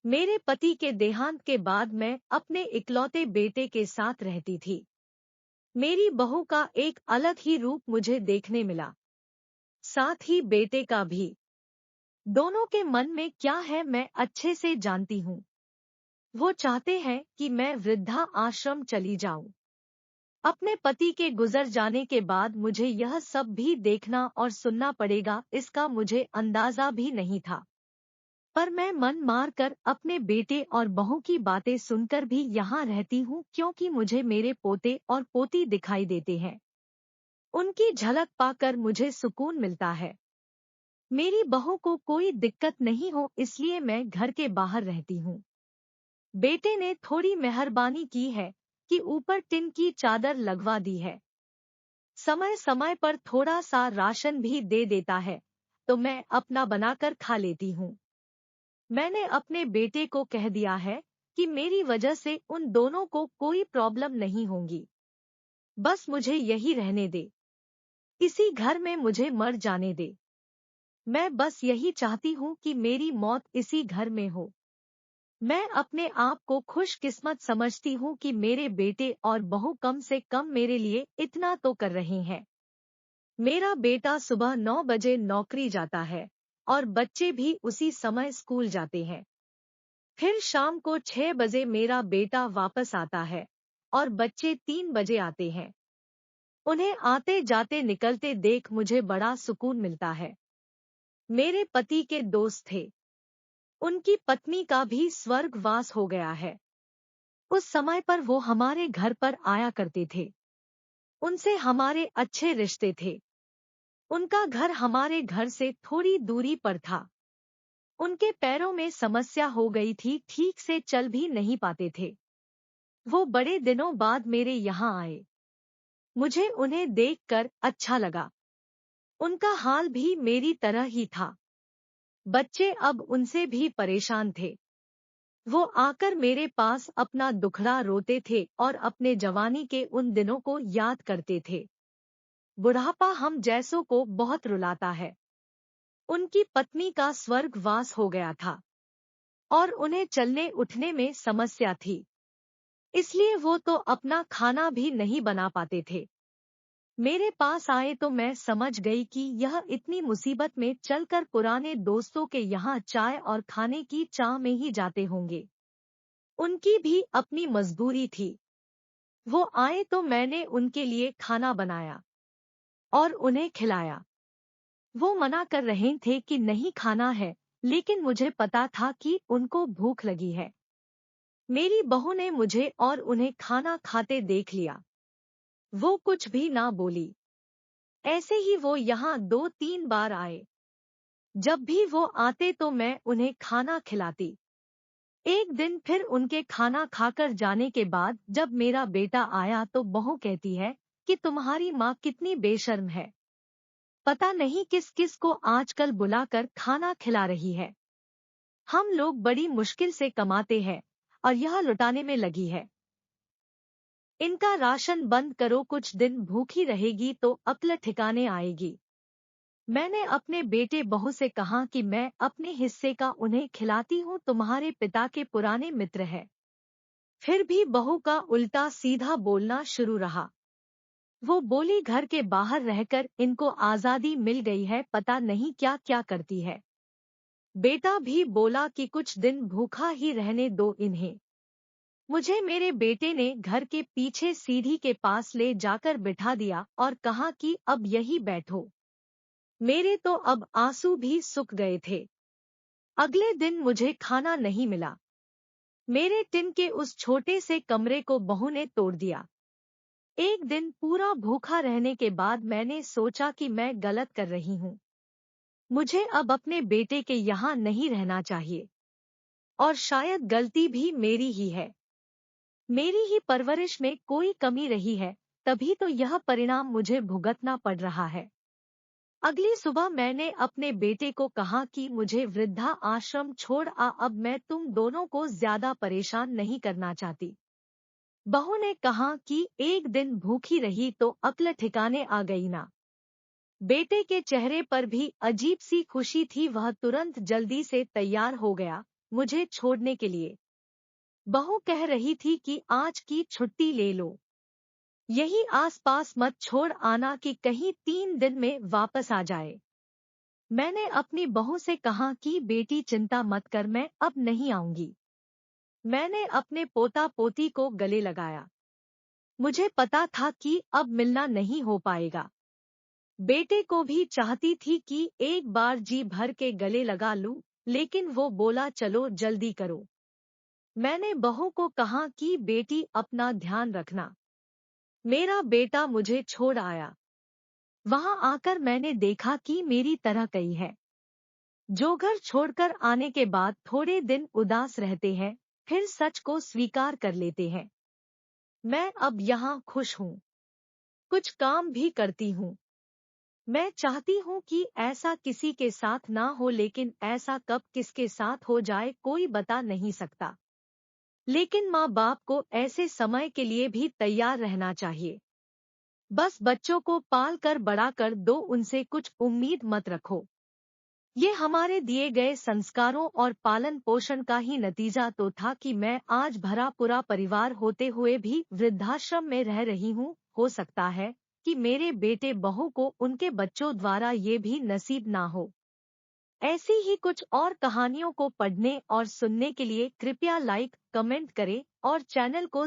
मेरे पति के देहांत के बाद मैं अपने इकलौते बेटे के साथ रहती थी। मेरी बहू का एक अलग ही रूप मुझे देखने मिला, साथ ही बेटे का भी। दोनों के मन में क्या है मैं अच्छे से जानती हूँ। वो चाहते हैं कि मैं वृद्धा आश्रम चली जाऊं। अपने पति के गुजर जाने के बाद मुझे यह सब भी देखना और सुनना पड़ेगा, इसका मुझे अंदाजा भी नहीं था। पर मैं मन मार कर अपने बेटे और बहू की बातें सुनकर भी यहाँ रहती हूँ, क्योंकि मुझे मेरे पोते और पोती दिखाई देते हैं। उनकी झलक पाकर मुझे सुकून मिलता है। मेरी बहू को कोई दिक्कत नहीं हो, इसलिए मैं घर के बाहर रहती हूँ। बेटे ने थोड़ी मेहरबानी की है कि ऊपर टिन की चादर लगवा दी है। समय समय पर थोड़ा सा राशन भी दे देता है, तो मैं अपना बनाकर खा लेती हूँ। मैंने अपने बेटे को कह दिया है कि मेरी वजह से उन दोनों को कोई प्रॉब्लम नहीं होगी। बस मुझे यही रहने दे, इसी घर में मुझे मर जाने दे। मैं बस यही चाहती हूँ कि मेरी मौत इसी घर में हो। मैं अपने आप को खुशकिस्मत समझती हूँ कि मेरे बेटे और बहू कम से कम मेरे लिए इतना तो कर रहे हैं। मेरा बेटा सुबह 9 बजे नौकरी जाता है और बच्चे भी उसी समय स्कूल जाते हैं। फिर शाम को 6 बजे मेरा बेटा वापस आता है और बच्चे 3 बजे आते हैं। उन्हें आते जाते निकलते देख मुझे बड़ा सुकून मिलता है। मेरे पति के दोस्त थे, उनकी पत्नी का भी स्वर्गवास हो गया है। उस समय पर वो हमारे घर पर आया करते थे। उनसे हमारे अच्छे रिश्ते थे। उनका घर हमारे घर से थोड़ी दूरी पर था। उनके पैरों में समस्या हो गई थी, ठीक से चल भी नहीं पाते थे। वो बड़े दिनों बाद मेरे यहाँ आए। मुझे उन्हें देखकर अच्छा लगा। उनका हाल भी मेरी तरह ही था। बच्चे अब उनसे भी परेशान थे। वो आकर मेरे पास अपना दुखड़ा रोते थे और अपने जवानी के उन दिनों को याद करते थे। बुढ़ापा हम जैसों को बहुत रुलाता है। उनकी पत्नी का स्वर्गवास हो गया था और उन्हें चलने उठने में समस्या थी, इसलिए वो तो अपना खाना भी नहीं बना पाते थे। मेरे पास आए तो मैं समझ गई कि यह इतनी मुसीबत में चलकर पुराने दोस्तों के यहाँ चाय और खाने की चाह में ही जाते होंगे। उनकी भी अपनी मजबूरी थी। वो आए तो मैंने उनके लिए खाना बनाया और उन्हें खिलाया। वो मना कर रहे थे कि नहीं खाना है, लेकिन मुझे पता था कि उनको भूख लगी है। मेरी बहू ने मुझे और उन्हें खाना खाते देख लिया। वो कुछ भी ना बोली। ऐसे ही वो यहाँ 2-3 बार आए। जब भी वो आते तो मैं उन्हें खाना खिलाती। एक दिन फिर उनके खाना खाकर जाने के बाद जब मेरा बेटा आया तो बहू कहती है कि तुम्हारी माँ कितनी बेशर्म है। पता नहीं किस किस को आजकल बुलाकर खाना खिला रही है। हम लोग बड़ी मुश्किल से कमाते हैं और यह लुटाने में लगी है। इनका राशन बंद करो, कुछ दिन भूखी रहेगी तो अक्ल ठिकाने आएगी। मैंने अपने बेटे बहू से कहा कि मैं अपने हिस्से का उन्हें खिलाती हूँ, तुम्हारे पिता के पुराने मित्र हैं। फिर भी बहू का उल्टा सीधा बोलना शुरू रहा। वो बोली घर के बाहर रहकर इनको आजादी मिल गई है, पता नहीं क्या क्या करती है। बेटा भी बोला कि कुछ दिन भूखा ही रहने दो इन्हें। मुझे मेरे बेटे ने घर के पीछे सीढ़ी के पास ले जाकर बिठा दिया और कहा कि अब यही बैठो। मेरे तो अब आंसू भी सूख गए थे। अगले दिन मुझे खाना नहीं मिला। मेरे टिन के उस छोटे से कमरे को बहू ने तोड़ दिया। एक दिन पूरा भूखा रहने के बाद मैंने सोचा कि मैं गलत कर रही हूँ। मुझे अब अपने बेटे के यहाँ नहीं रहना चाहिए और शायद गलती भी मेरी ही है। मेरी ही परवरिश में कोई कमी रही है, तभी तो यह परिणाम मुझे भुगतना पड़ रहा है। अगली सुबह मैंने अपने बेटे को कहा कि मुझे वृद्धा आश्रम छोड़ आ, अब मैं तुम दोनों को ज्यादा परेशान नहीं करना चाहती। बहू ने कहा कि एक दिन भूखी रही तो अक्ल ठिकाने आ गई ना। बेटे के चेहरे पर भी अजीब सी खुशी थी, वह तुरंत जल्दी से तैयार हो गया, मुझे छोड़ने के लिए। बहू कह रही थी कि आज की छुट्टी ले लो, यही आसपास मत छोड़ आना कि कहीं 3 दिन में वापस आ जाए। मैंने अपनी बहू से कहा कि बेटी चिंता मत कर, मैं अब नहीं आऊंगी। मैंने अपने पोता पोती को गले लगाया। मुझे पता था कि अब मिलना नहीं हो पाएगा। बेटे को भी चाहती थी कि एक बार जी भर के गले लगा लूं, लेकिन वो बोला चलो जल्दी करो। मैंने बहू को कहा कि बेटी अपना ध्यान रखना। मेरा बेटा मुझे छोड़ आया। वहां आकर मैंने देखा कि मेरी तरह कई है, जो घर छोड़कर आने के बाद थोड़े दिन उदास रहते हैं, फिर सच को स्वीकार कर लेते हैं। मैं अब यहाँ खुश हूँ, कुछ काम भी करती हूँ। मैं चाहती हूँ कि ऐसा किसी के साथ ना हो, लेकिन ऐसा कब किसके साथ हो जाए कोई बता नहीं सकता। लेकिन माँ बाप को ऐसे समय के लिए भी तैयार रहना चाहिए। बस बच्चों को पाल कर बड़ा कर दो, उनसे कुछ उम्मीद मत रखो। ये हमारे दिए गए संस्कारों और पालन पोषण का ही नतीजा तो था कि मैं आज भरा पूरा परिवार होते हुए भी वृद्धाश्रम में रह रही हूँ। हो सकता है कि मेरे बेटे बहू को उनके बच्चों द्वारा ये भी नसीब ना हो। ऐसी ही कुछ और कहानियों को पढ़ने और सुनने के लिए कृपया लाइक, कमेंट करें और चैनल को